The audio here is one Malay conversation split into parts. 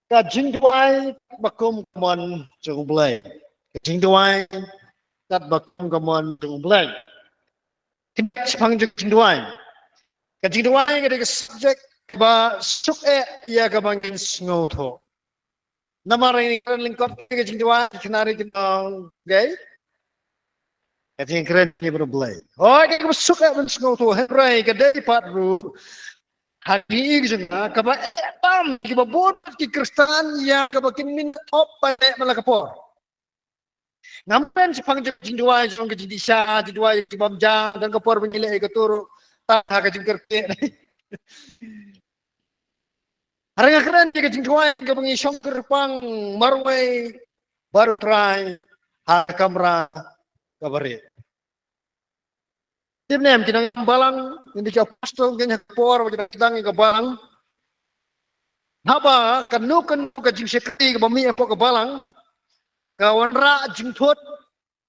Kajing tuai bakum kemon jung blay. Kajing tuai kat bakum kemon jung blay. Kita sepang kajing tuai. Kajing tuai kada subjek ba suk ya kabangin sngoto. Nama ini keren lingkot kajing tuai kenari kita gay. Kajing keren ni berblay. Oh kita suk ben sngoto hebrai kada patru. Hari ini juga kaba etam kiba bot ki Kristen ya kaba kin top pada malakapor. Ngampen si pangjing dua jong ke jidisha dua ki bamja dan kapor menyile ke tur ta ka jingkerke. Harga keren ke jing dua ke bangi shongker pang marwai baru try ha kamera kabare. Tim nem kinang balang hindi ka pastor kanya por wajib kitang ka balang haba kanu ka jing sekti ka bami ako ka balang ka wanra jing thot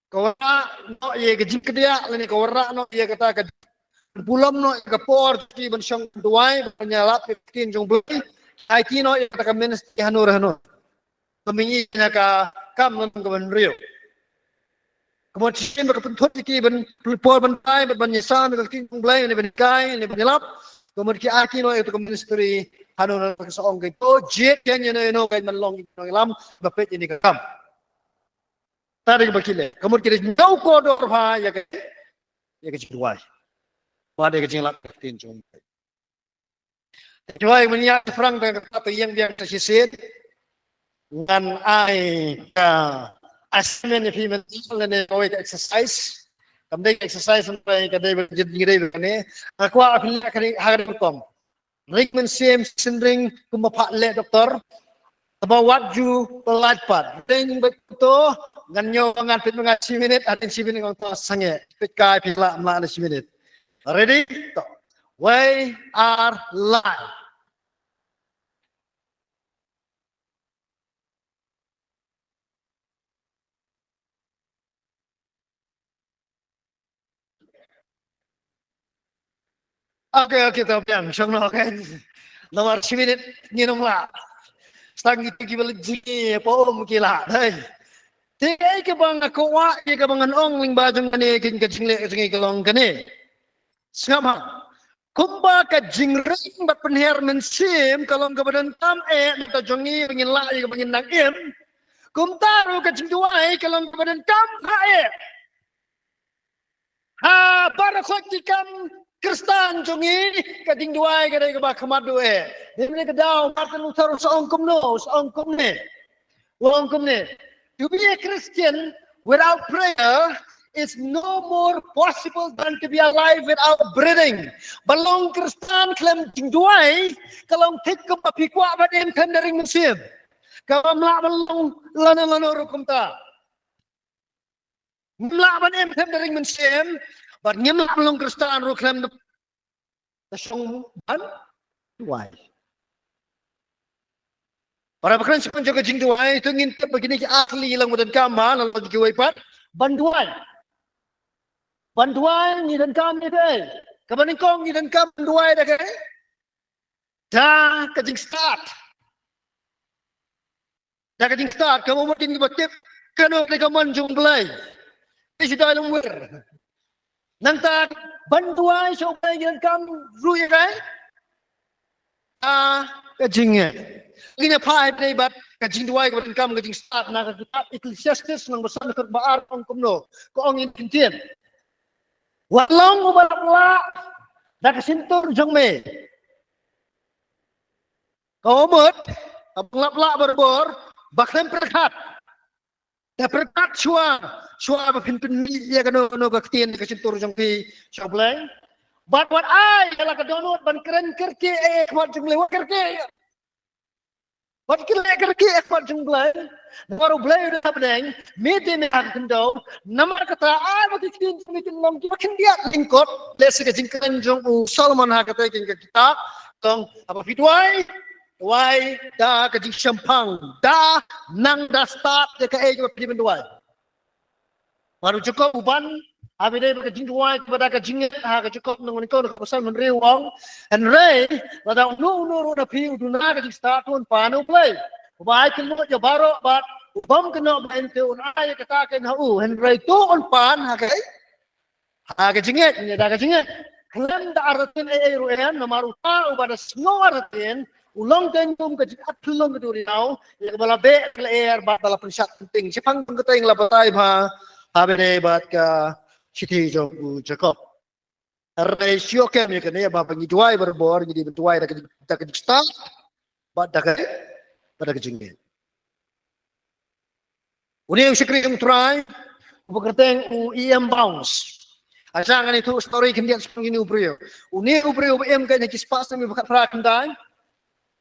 ka wanra no ye ka jing kedia lani ka wanra no ye kata ka bulam no ka por ki ban syang duai penyalap kin jong bui ai ki no ye kata ka ministry hanur pemingi ka kam non ka ban rio kemudian berkepentot iki ben pelipor bentai berbanyasan berking belai ni benkai ni penyelap kemudian aki no itu ministry hanun seorang itu jet yang no kai menlong no lam bapet ini kam tadi bakile kemudian kita jauh kodor ha ya ke jiwai pada ke jinglak tin jong jiwai menyak frang dengan kata yang biang tersisit dan ai asmen if he mental go exercise kamdai exercise sampai kadai berjid ngidai ne aku apil kali hagar kom Rickman same sindring kumapak le doktor about what you pelatpat ting beto ganyo ngan pit mga 10 minit atin 10 minit ngong sange pit kai pila ma 10 minit ready we are live. Oke, tapian, syang no kan. Nomor 10 minit nginong la. Stang itu kibal ji po mukila. Hai. Tigai ke bang aku wa ye ke bangan ong ling bajang kane kin ke jingle ke kelong kane. Sama. Kumba ka jingring bat penher mensim kalong ke badan tam ta jongi ngin la ye ke bangin nang im. Kum taru ka jingduai kalong ke badan tam ha para khotikam Kristen jongi kading duai kadai ke bakamat due. Dia ke daw Martin Luther seongkom ne. Wongkom ne. To be a Christian without prayer is no more possible than to be alive without breathing. Balong Kristen klaim ding duai kalau tik ke papikwa badem tendering mesin. Kalau melak balong lana rukum ta. Melak badem tendering mesin. But nyemlak belum Kristen ruklem the song ban duai. Para bakran siapa jaga jing duai itu ngintip begini ki ahli hilang badan kama lalu juga wipat banduai. Banduai ni dan kam ni deh. Kapan kong ni dan kam banduai dah ke? Dah kajing start. Dah kajing start kamu mungkin kibatip kanu rekaman jumblai. Ini sudah lumur. Nanti bantuan supaya yang kamu rui kan? Kajingnya. Ini apa ini bat kajing dua kemudian kamu kajing start nak kitab Ecclesiastes nang besar dekat baar kongkomno. Kau ingin kintin. Walau mubalak dah kesintur jongme. Kau mut pelak berbor bakal perkat. Dah perkat Shua berpimpin ya kan no baktian di kesintur jongki shobleng. But what I kalau kedonot ban keren kerke kuat jumlah kerke. Wat kira kerke kuat jumlah. Baru belai udah pedeng. Mete merah kendo. Nama kata bagi kita mungkin nom makin dia lingkot. Lesi kejingkan jong Solomon kata kita tong apa fitwai. Wai dah kejing syampang. Dah nang dah start dia ke ke penduai. Baru cukup uban, habis dia berkejing dua kepada kejing cukup nunggu nak pasal meneri wong, and Ray, pada unu na piu duna kejing start pun panu play, Baik kena je barok bat bom kena bente un ay kata ken hau henry tu on pan hakai hakai jingit ni dah jingit klem da aratin ay ruan namaru ta ubada snow aratin ulong ten tum ke jikat tulong ke duri nau ya bala be kle air bat bala pensat penting sipang pengketeng la batai ba habere bat ka siti jo jakob ratio kem ya kene ba pangi duai berbor jadi betuai dak start bat dak pada kejingit. Uni usikri yang try, upakerteng iam bounce. Asangan itu story kemudian seperti ini ubrio. Uni ubrio iam kan yang kispas kami bukan perakendai.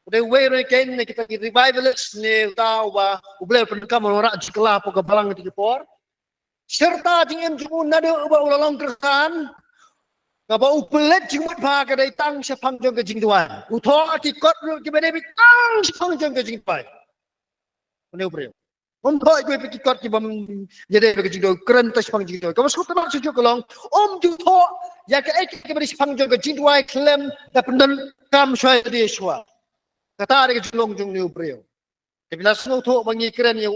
Udah way kan kita revivalist ni tahu bah ubleh pendekam orang sekolah pokok balang itu por. Serta jingem jumun nado ubah ulalong kersan. Ngapa upelet jingmat bah kedai tang sepang jong kejing tuan. Uthor kikot kibene bitang sepang jong kejing tuan. Uni ubrio. Untuk ikut pikir kibam jadi begitu jauh keren tas pangjing jauh. Kamu suka tak cuci kolong? Juto ya ke kibari pangjing kejing dua klaim dapat kam suai dia suai. Kata ada kejulong jung ni ubrio. Tapi langsung tu bangi keren ya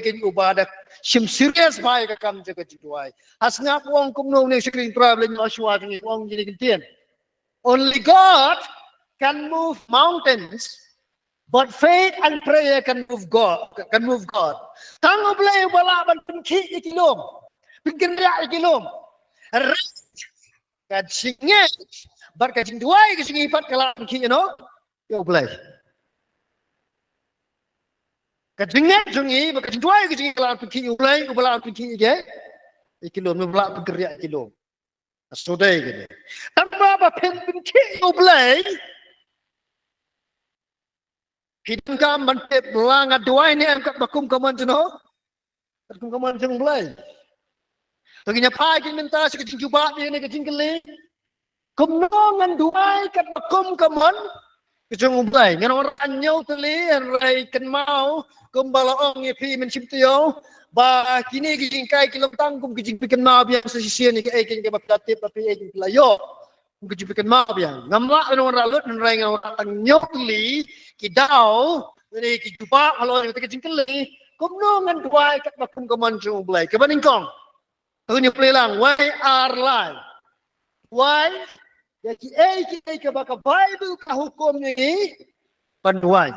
ke ubah sim serius baik kam jaga kejing dua. Asngap wong kumno ni sekring traveling suai ni wong jadi kentian. Only God can move mountains. But faith and prayer can move God. Tango boleh balaban pengki ikilom, penggerak ikilom. Rest kacingnya, bar kacing dua kacing ipat kalau pengki yo boleh. Kacingnya jungi, kacing dua kacing kalau pengki yo boleh, balaban pengki ikilom, balaban penggerak ikilom. Asodai gini. Tanpa apa pengki yo boleh. Kita kan mantep melangat dua ini angkat bakum kaman jenuh, bakum kaman jenuh belai. Taginya pagi minta sekecing jubah ni kecing keli, kumnongan dua angkat bakum kaman kecing belai. Ngan orang nyau teli, rai ken mau, kumbala ong yepi menciptio, bah kini kecing kai kilom tangkum kecing pikan mau biang sesisian ni kecing ke baplatip tapi kecing pelayo. Kecing pikan mau biang. Ngamla orang ralut rai ngan orang nyau teli. Kidau, ini kijupa kalau kita kecing keli, kumnongan dua kat bakum kemanjung belai. Kebaning kong, tu ni pelilang. Why are life? Why? Ya kita baka Bible ka hukum ni panduai.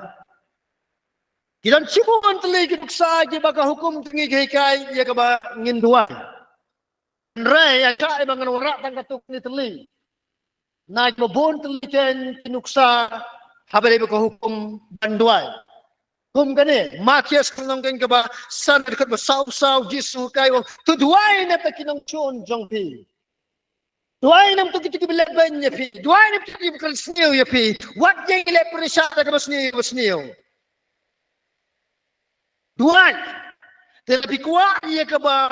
Kita cipuan teli kita saja baka hukum tinggi kai ya kaba ngin dua. Rai ya kai bangan orang tangkatuk ni teli. Naik mabon teli ken tinuksa. Habis itu hukum banduai. Hukum kene, makias kenongken keba san dekat bersau-sau jisu kai wong. Tu duai na takinong chon jongpi. Duai nam tu kita bilek banyak pi. Duai nam tu kita bukan seniu ya pi. Wat yang ilek perisyak dekat berseniu. Duai. Lebih kuat ia keba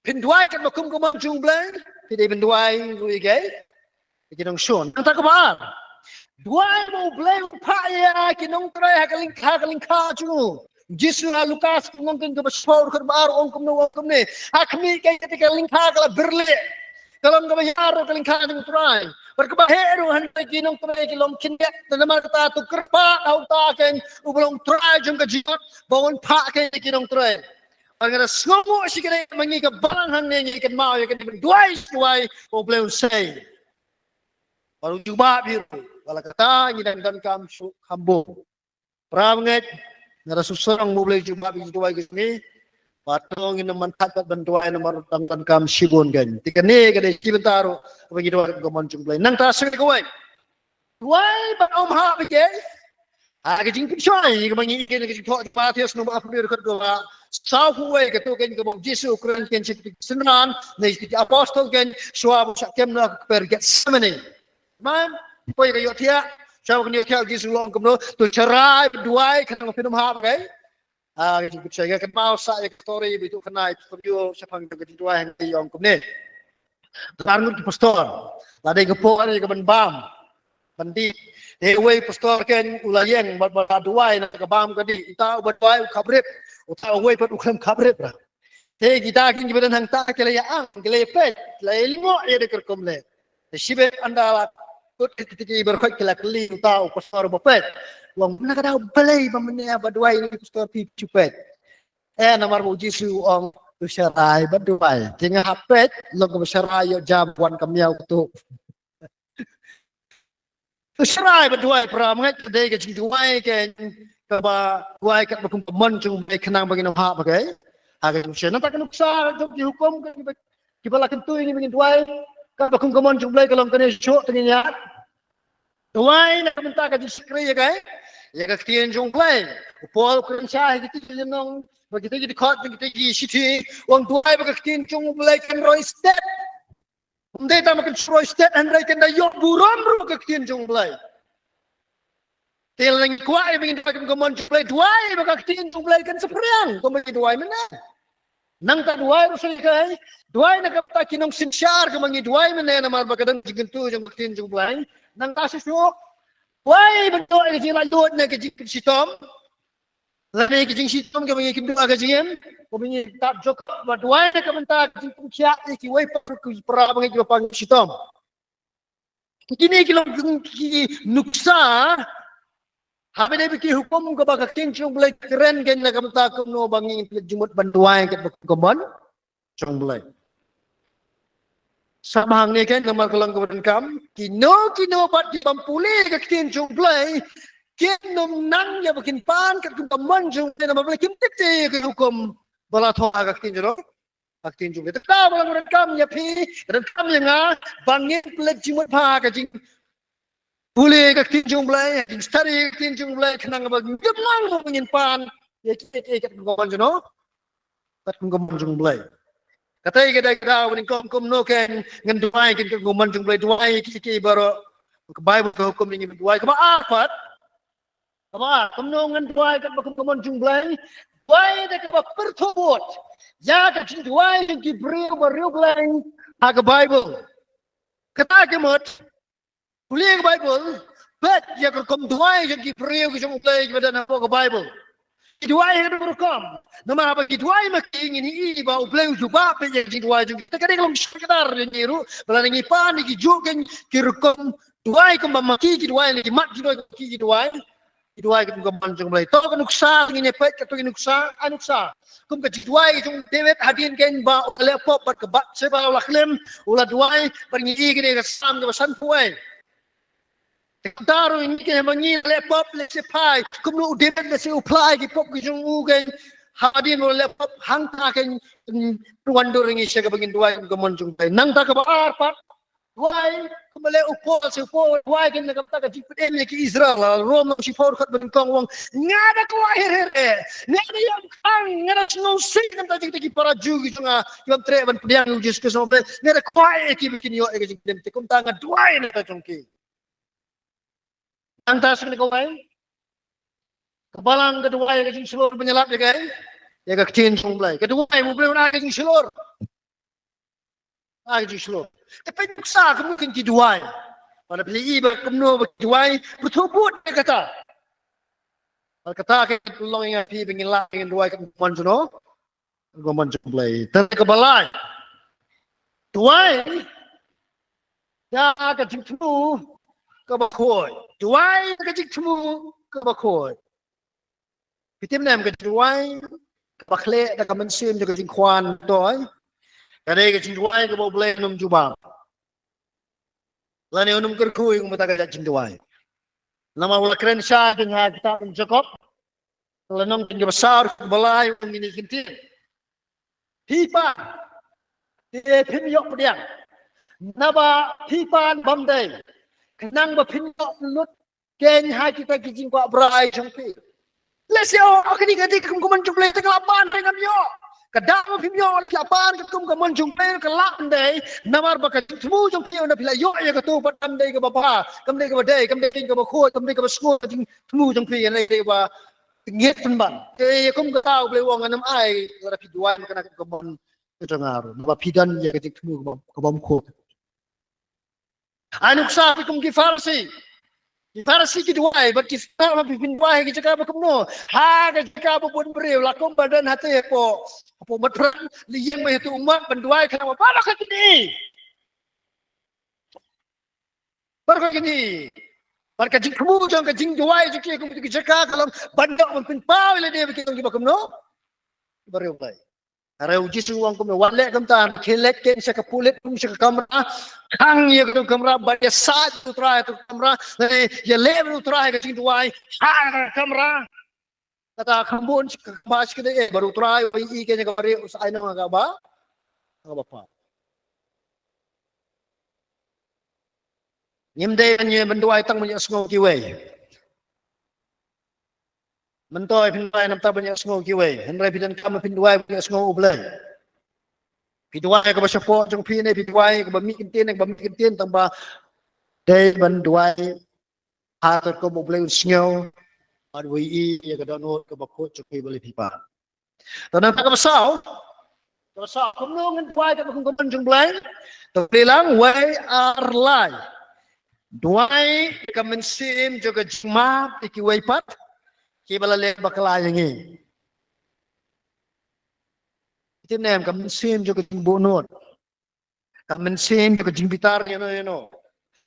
penduai kat hukum kumang jumbleng. Tidak penduai lui gay. Takinong chon. Entah keba. Dua mau beli pak ya kinong try hakalingka cungu. Jisu Lukas mungkin ke besar kerbar ongkom ni. Hakmi kayak ketika lingka kalau berle. Kalau nggak bayar kalingka cungu try. Berkebaheru hendak kinong try kilom kinyak. Tanaman kata tu kerpa au taken ubelong try jung kejut bawon pak kayak kinong try. Agar semua sih kena mengi ke barang hanya ikan mau ikan dua mau beli usai. Baru jubah biru. Kalau kata ini dan kam kambo, perangai nara susah mau beli jubah biru dua ini, patong ini manfaat bantuan nomor dan kam sibun kan. Tiga ni kada cibentaru bagi dua kaman jumlah. Nang tasuk kawai. Dua ban hak bagi. Kejing pisai kemangi ikan kejing thok patias nomor apa biru kedua. Sahuai ketukan kebom Yesus Ukraine kan senan, nih apostol kan suap sakem nak pergi semeni. Man, poi kayo tiya, siya kanya tiya di sulong kumno, tu cerai berduai kena film hap kay. Gitu saya kan mau saya story itu kena studio siapa yang kedua yang yang kumne. Tarung di pastor, lada gepo ada ke bam, bandi. Dewi pastor kan ulayeng berduai nak ke bam kadi, kita berduai kabrip, utah away per ukam kabrip lah. Kita akan kita hang tak kelayaan, kelepet, kelaylingo ya dekat kumne. Sibet anda kut ketika berkait kelak li tahu pasar bopet wong mana kada balai pamanya baduai ni pastor pi cupet namar muji su ong tu syarai baduai tinga hapet lo ko syarai yo jabuan kamiau tu tu syarai baduai pra mengat dei ke jing duai ke ba duai kat bakum pemon jung be kenang bagi no ha bagai ha ke syana tak kena besar jok dihukum ke bala kentu ini bagi duai kat bakum pemon jung be kalau kena syok tengnya duai nak minta ke sekre ya kai ya ke tien jung be pol kun syah gitu jenong bagi kita di court kita di city wang duai bagi tien jung be kan roy step Umdeta makan Roy State and Ray kenda yok buram ru ke tien jung be Tilang kuai ingin dipakai kemon play duai baka tien jung be kan sepriang ko magi duai mana nang ta duai rusul kai duai nak ta kinong sinsyar ko mangi duai mana na mar baka dang jigentu jung tien jung be nang ta syok duai betul ke jing ladot na ke jing sitom lani ke jing sitom ke mangi kimdu aga jing ko mangi tak jok duai nak menta jing pungkia ki wai par ku pra mangi ko pang sitom kini kilong nuksa Habi na biki hukum ko baka king chung blay keren gen na kamta ko no bangi jumut banduay ket kumon chung blay. Samahang ni kan namar kolang ko kam kino bat di pampuli ka king chung blay ken nom nang ya bakin pan ket kumon chung na mablay kim tete ko hukum bala tho aga king jero king chung blay ta balang ko kam ya pi ran kam ya nga bangi blay jumut pa ka jing Boleh ke tinjung belai, stari tinjung belai kenang bagi gemang mungkin pan, ya kita kat ngomong jono, kat ngomong jung belai. Kata kita kita mungkin kom no kan ngenduai kan ngomong jung belai duai kita baru ke Bible ke hukum ini duai kema apa? Kema kom no ngenduai kat ngomong jung belai, duai dak ke pertobot. Ya kat duai yang diberi baru belai ke Bible. Kata kemot Boleh ke Bible, but ya kerkom duai yang diberi ke jung belai kepada nama ke Bible. Duai yang berkom. Nama apa duai makin ini bau belai juga apa yang duai juga. Kita kadang kalau sekedar niru, belanja pan ni juga kerkom duai ke mamaki duai ni mat duai duai ke bukan jung belai. Tahu kan nuksa ini pet kata nuksa anuksa. Kum ke duai jung David hadin kan ba laptop berkebat sebab ulah klaim ulah duai bernyi gini ke sam ke pesan puai. Taruh ini kan mangi laptop lesepai, kemudian David lese apply ke pop kijung ugen hadin mo laptop hangta kan tuandur ini siaga bangin duai kemonjung pai nang tak kebar pat duai kembali upol seupol duai kan nak kata jipet ini ke Israel Rom si for kat bengkong wong ngada ko akhir ngada yang kang ngada no sing kan tak jadi para ju kijung yang tre ban pediang ujus ke sampai ngada ko ki bikin yo ke jing kum tanga duai nak jongki Antas kena kawai, kebalang kedua yang kecil selur penyelap ya kan, ya kecil sumblai. Kedua yang boleh nak kecil selur, kecil selur. Tapi nuksa mungkin kedua. Pada pilih ibu kemno kedua bertubut dia kata. Kalau kata kita tolong ingat pi ingin lah ingin dua kemuan jono, kemuan sumblai. Tapi kebalang dua ya kecil tu. Kebakoi, duai kecik temu kebakoi. Kita menam keduai kebakle dah kemensim juga jingkuan toy. Kadai kecik duai kebau boleh num jubam. Lani num kerkui kumata kecik duai. Nama ulah keren syah dengan kita mencukup. Lenong tinggi besar belai ini kinti. Pipa, pimyok pediang. Naba pipan bamdai. Kenang berpindah mulut ken hai kita kijing kuat berai sampai. Lesio akan diganti kemuman jumlah itu kelapan dengan yo. Kadang berpindah kelapan kemuman jumlah kelak andai namar bakat temu jumlah anda bila yo ya ketu batam dai ke bapa, kemdai ke badai, kemdai ke bakut, kemdai ke basku temu jumlah yang lain ba ngit penban. Ke kum ke tahu boleh wong anam ai ora piduan kena kemuman kedengar. Ba pidan ya ketik temu ke bamku. Anuk sa kum ki farsi ki duai but ki ta ma pin duai ki jaka ba kumno ha ka jaka ba bun brew la kum badan hate po matran li yeng ma tu umat penduai kana ba para ka kini Barka jing kamu jang ka jing juai jing kamu jing jaka kalau bandak mampin pau ile dia bikin kita kamu baru mulai. Ara uji suang kamu wale kamu tan kelek ken sa kapulit kamu sa kamera kang ye kamu kamera bade sat tu try tu kamera ye level tu try ka jing juai ha kamera kata kamu mas kita baru try i ken ka bari usai na nga ba nga bapa. Nyimde nye benduai tang banyak sengo kiwei. Mentoi pinduai nam ta banyak sengo kiwei. Henry pidan kam pinduai banyak sengo ublai. Pinduai ka basapot jong pi ne pinduai ka bami kintin tang ba dei benduai hater ko ublai sengo ad wi ya ka donot ka bakot jong pi bali pipa. Tanang ta ka basau. Basau kum no ngan puai ka kum jong blai. To bilang we are lie. Duai kemensim juga jemaat ikiwai pat kibala le bakala yangi. Itu nem kemensim juga jimbonot. Kemensim juga jimbitar yano.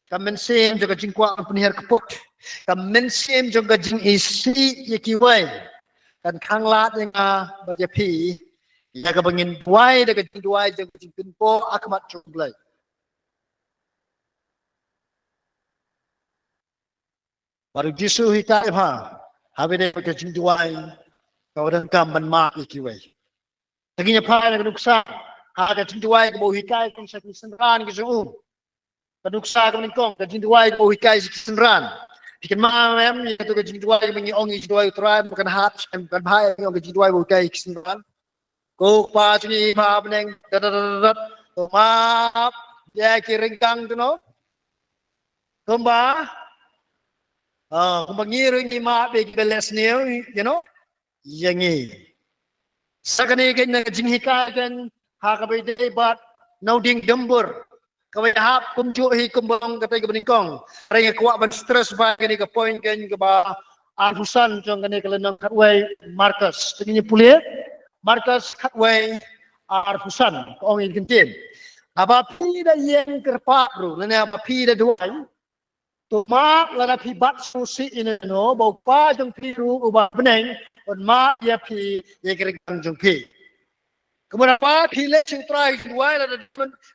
Kemensim juga jingkwa penihar kepuk. Kemensim juga jing isi ikiwai. Dan kanglat yang berjapi ya kebangin duai dengan duai juga jimpinpo akamat jumblai. Baru jisu hikai ha, habe de ke jinduai, kau dan kam ban mak ikiwai. Taginya pa na kanuksa, ha ka jinduai ke bau hikai kung sa kisenran ke so. Kanuksa ka menikong ka jinduai ke bau hikai sa kisenran. Dikan mamam ya to ka jinduai mengi ong jinduai utrai bukan hat bukan bahaya ong jinduai bau hikai kisenran. Ko pa sini pa beneng dadat maaf ya kiringkang tu no. Kumba kung mangiring ni maabi beles niyo, you know, yangi. Sa kanigin na jinghika kan hakabay debat nauding dembur. Kawai hap kumjuhi kumbang katay kabaningkong. Ring kuwa ban stress ba kani ka point kan ka ba arhusan jong kani kalanang katway Marcus. Tingin niyo pulit Marcus katway arhusan kaong inkintin. Aba pida yang kerpa bro, lana aba pida duay. Tuma lana pi bat susi ina no bau pa jong piru uba beneng on ma ya pi ye kereng jong pi. Kemudian apa pi le sing try duai lana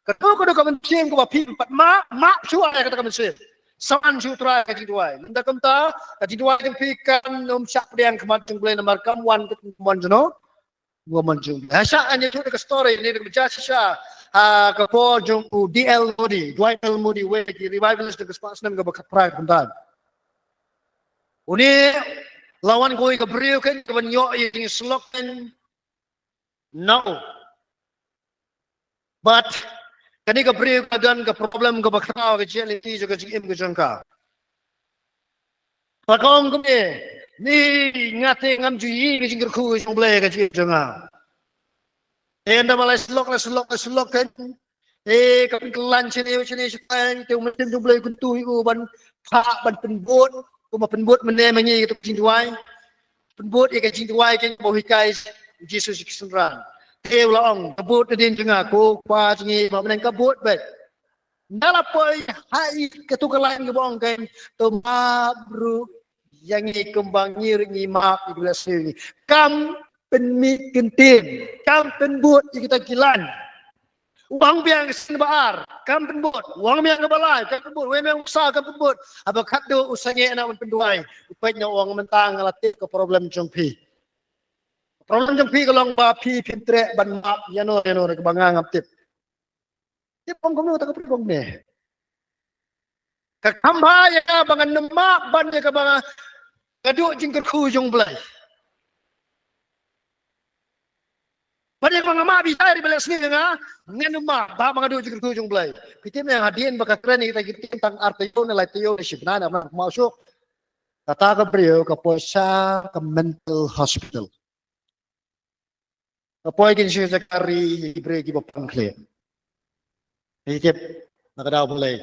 kado kamen sim ko pi pat ma suai kata kamen sim. Saman su try ka duai. Nda kamta ka duai jong pi kan nom sak diang kemat jong ble nomor kam wan mon jono. Gua menjung. Asa anya tu ka story ni ka baca sisa ka po jong DL Moody, Dwight L Moody we ki revivalist ke spas nam ka bakat prai puntan. Uni lawan koi ka brio kan ka banyo yung slok kan no. But kani ka brio ka dan ka problem ka bakraw ka jeli ti ka jim ka jangka. Pakong kumi ni ngate ngam juyi ka jingir ku jong ble ka janga. Enda malai selok kan. Kapin kelan sini setang tu mesin tu boleh kuntu iku ban pak ban penbot kuma penbot mene menyi itu jinduai penbot ikan jinduai kan bau hikai Jesus kisenran teu laong kabut din tengah ko pa singi ma meneng kabut bet ndala poi hai ketukalan ke bong kan tu mabru yang ni kembang ngir ni mak di belas ni kam penmi kentin kam penbot kita kilan uang biang kesenbaar, kam penbut, uang biang kebalai, kam penbut, we memang usaha kam penbut, apa kado usahanya nak penduai, upaya uang mentang ngalatih ke problem jongpi. Problem jongpi kalau bapi pintre ban map, yano ke bangang aptip. Tip pom kamu tak kepri pom ni. Kakamba ya bangan nemak ban ya ke bangang kaduk jingker ku jong belai. Banyak mga mabisay di balas ni nga ngano ma ba mga do jigro jong blay pitim yang hadin baka kren kita giting tang artayo na latayo ni sibna na masuk tata ka priyo ka posa ka mental hospital ka poy kin siya kari libre gi bapang kle itip nakadaw boleh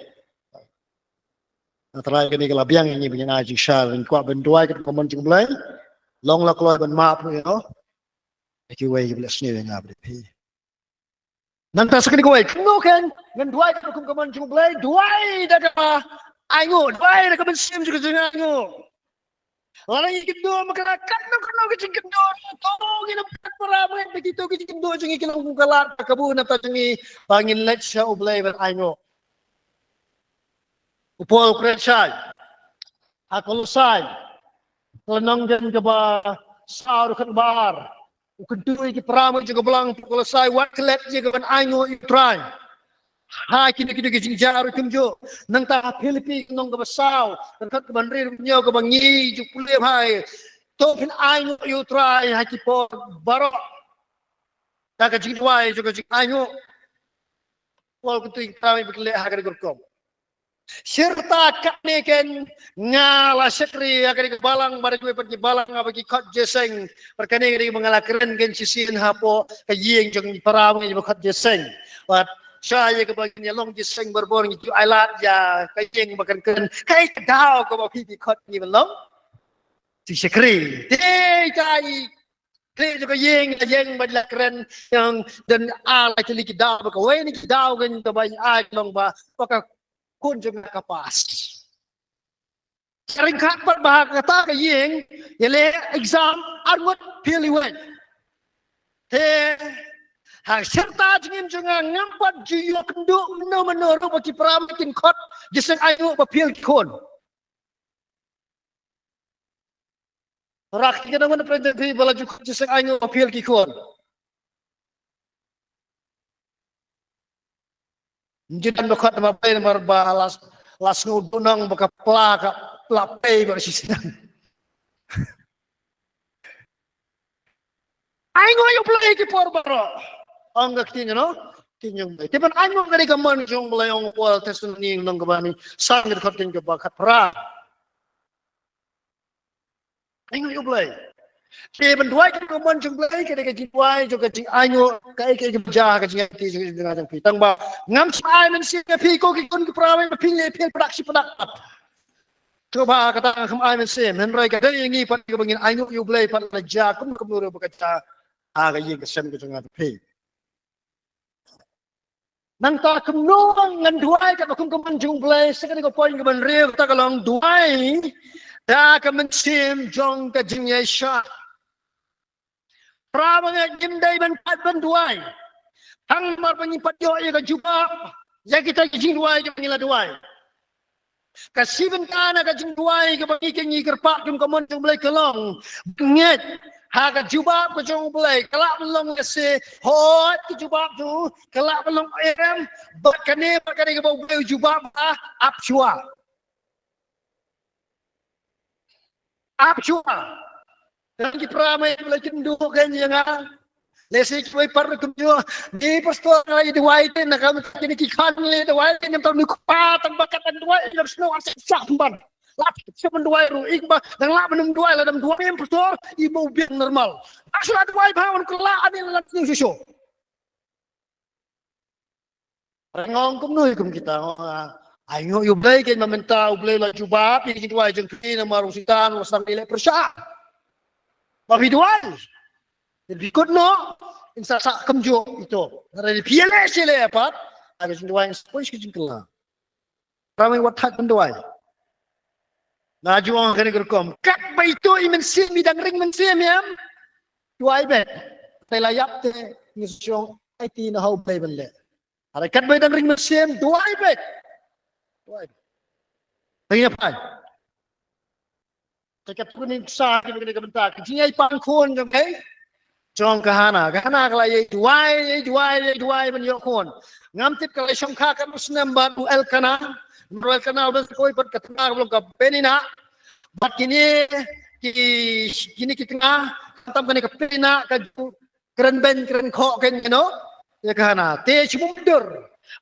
natray kini kalabiang ini punya ngaji syar in kwa benduai ka komon jong blay long la kloy ban map you know ikiway gilas ni nga abdi nang ta sakit ko kuno kan ngan duai ka kum kaman jung blay duai daga Aingo, dua nak bensim juga jangan aingo. Orang yang kedua masyarakat nak kena kecing kedua tolong ini peramai begitu kecing kedua jangan kena gugalat kebun atau jangan bangin lecture oblay beraingo. Upol kerajaan, aku lusai, kelenang dan keba sar kan bar, kedua ini peramai juga belang kalau saya wat kelet juga kan aingo itrai. Hai kini kecing jaru kumjo, nang ta Filipin nong kebasau, dekat kebanrir punya kebangi jupule hai. Topin aingo itrai hai kipo barok. Tak kecing dua juga kecing aingo. Wal kutu itrai berkelek hagar gerkom. Serta kakneken ngala sekri agar balang bar gue pergi balang bagi kot jeseng perkane dari mengalah keren gen sisin hapo kayeng jeng peramai jeng kot jeseng. Wat saya kebagian long jeseng berbor itu alat ya kayeng makan keren kai kedau ko bapi di kot ni belum si sekri deh cai kre juga yeng badla keren yang dan alat cili kedau ko we ni kedau gen kebagian ai long ba paka kun juga kapas. Sering kat berbahag kata kayeng, yale exam arwat pilihan. He, hang serta jengim juga ngampat jiyo kenduk menur bagi peramakin kot jiseng ayu bapil kon. Rak kita mana presentasi bala juga jiseng ayu bapil kon. Jidan bakat mapai marba las ngudunang baka plaka plapay ba sisan. Ay ngoyo play ki por baro. Ang gaktin no? Tinyong bay. Tiban ay mo gani kaman jong blayong wal testimony ng gabani sang katin ka bakat pra. Ay ngoyo play. Tiban duay ka kaman jong play ka ka jiway jong ka jing ayo ka ja ka jing ti jing ngadang pitang ba ngam sai men si pi ko ki kun ka pra pil produksi produk. Coba kata kami ayam henry kata yang ini pada kebangin ayu you play pada raja kum kemuru berkata aga yang kesem kecengat pay. Nangta kemurang ngan duai kata kum kemanjung play sekali kau poin keman real kata kalau duai dah kemencim jong kejingnya syak. Pramanya jendai ban duai. Hang mar penyimpat yo ya kejubah. Ya kita kejing duai kemangilah duai. Kasiban kana ka jing duai ka bagi kenyi kerpak kum kamon jung blai kelong nget ha ka jubab ka jung blai kelak belong kase hot ki jubab tu kelak belong em bat kane ka bau blai jubab ap chua dan ki pramai blai kendu kan yang lesi koi par kumjo di pastor ai duai te na kam kini ki khan le duai te nam taw pa tan bakat tan duai lam snow an sa ban lap semen duai ru ikba dan lap menum duai la dam duai em pastor ibu bien normal asla duai bawan kala ani la tu susu ngong kum noi kum kita ai ngo yu blai ke mamenta blai la jubab ni duai jeng ki na maru sitan wasang ile persya tapi duai Ikut no, insa sak kemjo itu. Dari PLS le apa? Ada jendua yang sepoi kejengkelah. Ramai watak jendua. Naju orang kena gerkom. Kat itu imen sim bidang ring mensim ya. Dua ibet. Saya layak te nyusung IT na hau play benda. Ada kat bidang ring mensim dua ibet. Dua ibet. Tanya apa? Dekat kuning sah kita kena kebentak. Jingai pangkon okay? Jong kahana kala ye duai men yokon ngam tip kala shongkha kan usnam ba du el kana bas koi pat katna belum ka penina bat kini ki tengah tam kani ka penina ka keren ben keren kho ken no ya kahana te chmundur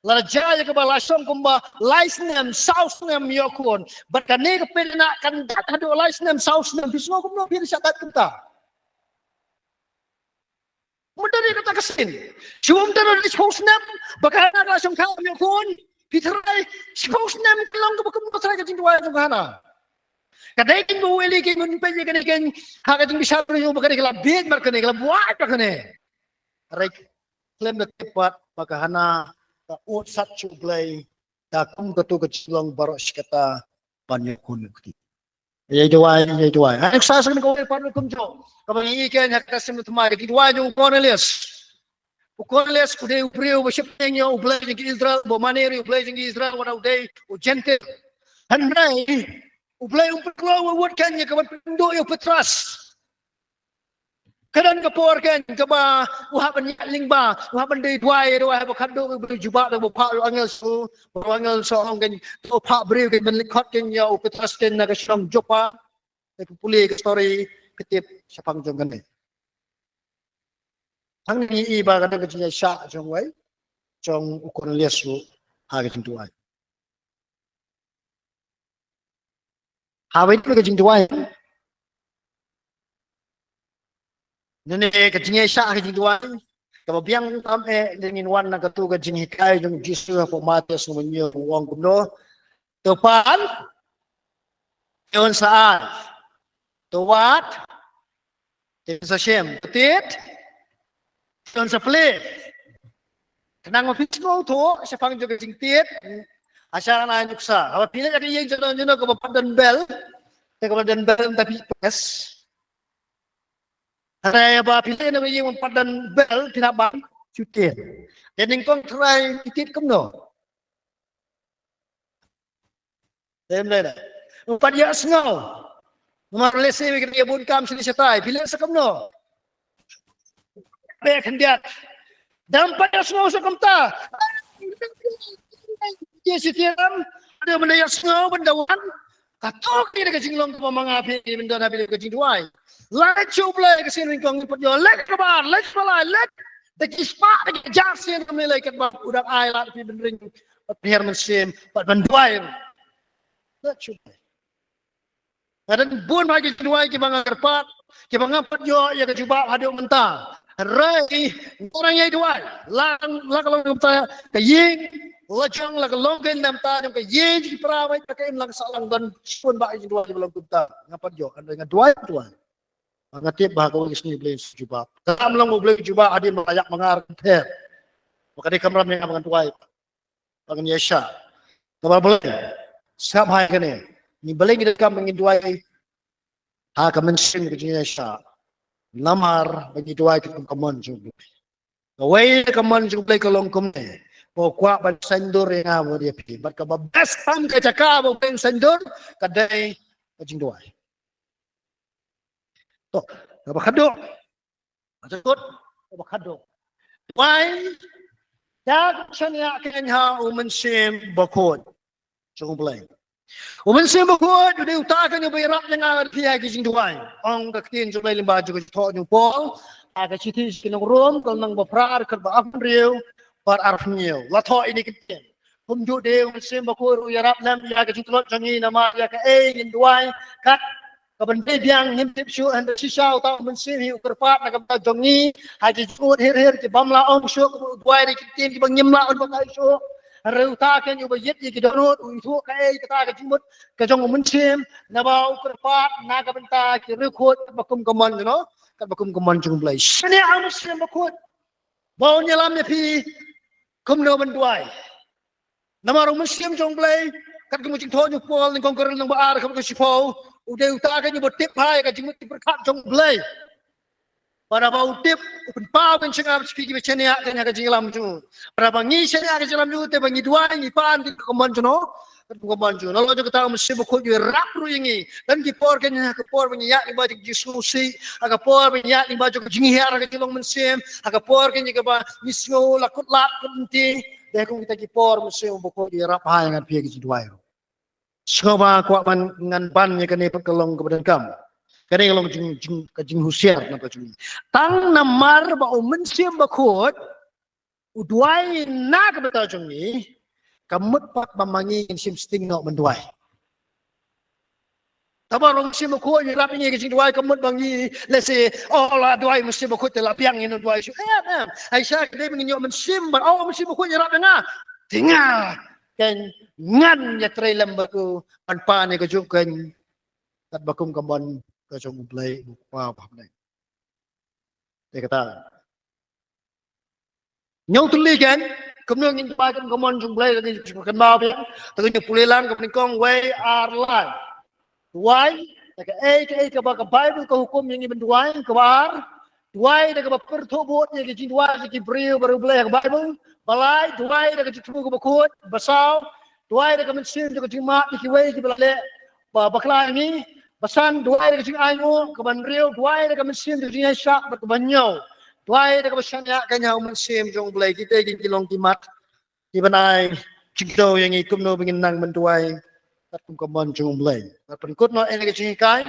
la jaya ka bala shong kumba license south nam yokon bat kani ka penina kan hadu license south nam bisno kumno bir sakat kunta Mudah dia kata kesin. Cuma dari Sposnam, bagaimana kalau sungkau miopun, Peterai Sposnam kelang ke bukan motor saja cinta sungkana. Kadai kan bawa eli kan menimpa je kan harga tinggi besar ni bukan kalau bed markan kalau buat markan ni. Rek klaim dah tepat bagaimana tak ut satu belai takum ketu kecilong barok kata banyak kunukti. Yai doai. Anak saya sekarang kau parno kumjo. Kau ikan hak kasih mutmai. Kita doai jauh Cornelius. Cornelius kuda upriu bersepengnya ublay jeng Israel. Bomaneri ublay jeng Israel. Wadau day ujente. Handai ublay umpetlo wawat kanya kawan penduk yo Petras. Kadang kapor kan kaba wah banyak lingba wah bandai duai bakado berjubak dan bapak angel so orang kan to pak beri kan melikot kan ya Petras kan naga syam jopa ke pulih ke story ketip sapang jong kan hang ni iba kadang ke jinya syak jong wai jong ukon lesu ha ke jing duai ha wai ke jing duai nene ke jinya syak ke jing duai kalau biang sampai dengan warna ketu ke jing hikai jong jisu apa mata semuanya uang kuno tepan yon saat tuat sa shem tit yon sa plate kenang ofisno to sa pang juga jing tit asal na nyuksa apa pilih jadi yang jono ke padan bel ke padan bel tapi pes Raya ba pilih na yung padan bel tidak bang cuti. Dan kong try titit kumno. Dem le. Upad ya sngo. Mar lesi we kaya bun kam sini setai. Pilih sa kumno. Be kandiat. Dampat ya sngo sa kumta. Yes itiam. Ada benda ya sngo bendawan. Katok ni dekat jinglong tu mga api benda nabi dekat jingduai. Let cuba ke sini kong lipat yo. Let kabar, let malai, let dekat ispak dekat jasin kami lagi kat bang udah air lah tapi bendering biar mesin pat benduai. Let cuba. Kadang bun bagi jingduai ke bang kerpat, ke bang empat yo ya ke cuba haduk mentah. Rai orang yang duai, lang kalau kita ke ying lajang la kalongken nam ta jong ka ye ji prawai pakai lang salang dan pun ba ji dua belum kunta ngapat jo kan dengan dua ngatip bah ko isni beli juba kam lang mo beli juba adi melayak mengar ter maka di kamera yang abangan tuai pangan yesha kabar boleh sab hai kene ni beli kita kam ngin duai ha kamen sing ke yesha lamar bagi duai ke kamon juga kawai kamon juga beli kalong kumne pokok ban sendur yang amu dia pergi. Bat ka best time ka cakap mo ben sendur kadai kajing doai. To, ka bakado. Masukot, ka bakado. Why? Dak chanya kanya umensim bakod. Chung blay. Umensim bakod udi utakan yung bayrak yang amu pihak kajing doai. Ang kaktin chung blay limba juga to yung pol. Aga chitis kinong room kal nang baprar kat ba afriu. Par arfnyo latho ini kiten pumju de mesim bakur uyarap nam ya ke citlot jangi nama ya ke in duai kat kabande biang nimtip shu and shisau ta mesim hi ukerpat na kabta jangi haji chut her ke bamla ong shu duai de kiten ki bangimla on bakai shu reuta ken yu bayit ki donot uitu ka kata ke jimut ke jong mesim na ba ukerpat na kabanta ki rekhot bakum kaman no kat bakum kaman jung blai sene am mesim bakut bau nyelam ne pi kumno benduai. Nama orang Muslim jong blay kat kemu jing thon pol ning kong kerel nang baar kam ko sipo udah utakan ni botip hai ka jing berkat jong blay. Para ba utip upin pa ben singap speak be chenia kan ka jing lam ju. Para ba ngi chenia ka jing lam ju te ba ngi duai ni pan ti ko man ju no. Kat ko man ju. Nalo jo kata Muslim ko ju rap ru yingi. Dan ki por kan ka por ben ya ni ba jing susi aga por ben ya ni ba jo jing hiar ka jing Muslim aga por kan ka ba misngo lakut lak kunti deh kung kita kipor musim buku di rapah yang pihak itu dua euro. Sekolah kuat man ngan ban yang kene perkelong kepada kamu. Kene kelong jing husiar napa cumi. Tang namar ba musim bakut udwai na kepada cumi kamut pak mamangi sim sting no menduai. Tapi orang musim bakut yang rap ini kecing duai kamut bangi lese oh lah duai musim bakut telah piang ini duai syu. Aisyah kedai menginjau musim bar oh musim bakut yang rap dengar. Tinggal kan ngan ya trailer baku panpa ni kejukan kat bakum kambon kejung play buka apa ni. Dia kata nyau tuli kan kemudian ingin pakai kemon jumlah lagi kenal ya, terusnya pulilan kemudian kong way are lie, why? Ke Bible ke hukum yang ingin duai ke bar, duai ke pertobot yang ke duai ke Bible baru boleh ke Bible, balai duai ke cukup ke bakut, basau, duai ke mesin ke jimat ke way ke balai bakla ini, basan duai ke ayu ke banril, duai ke mesin ke jimat syak berkebanyaw. Tuai dah kebesaran ya kanya umansim jong belai kita ingin kilong timat di benai cikdo yang ikum no ingin nang mentuai tatum kemon jong belai. Perikut no ini kecingkai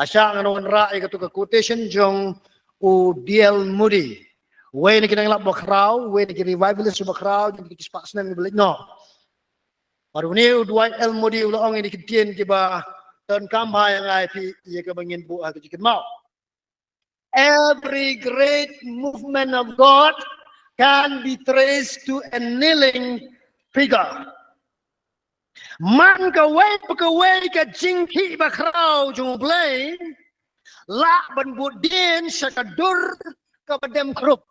asya ngano nra ikatu ke quotation jong u D.L. Moody. Way ni kinang lap bakrau, way ni revivalist bakrau jadi kispak senang belai no. Baru ni u D.L. Moody ulang ini ketian kiba dan kamha yang ai pi ia ke bangin bu aku cikin mau. Every great movement of God can be traced to a kneeling figure. Man kawai ka jingki bakrau jumblay la ban budin syakadur ka badem krup.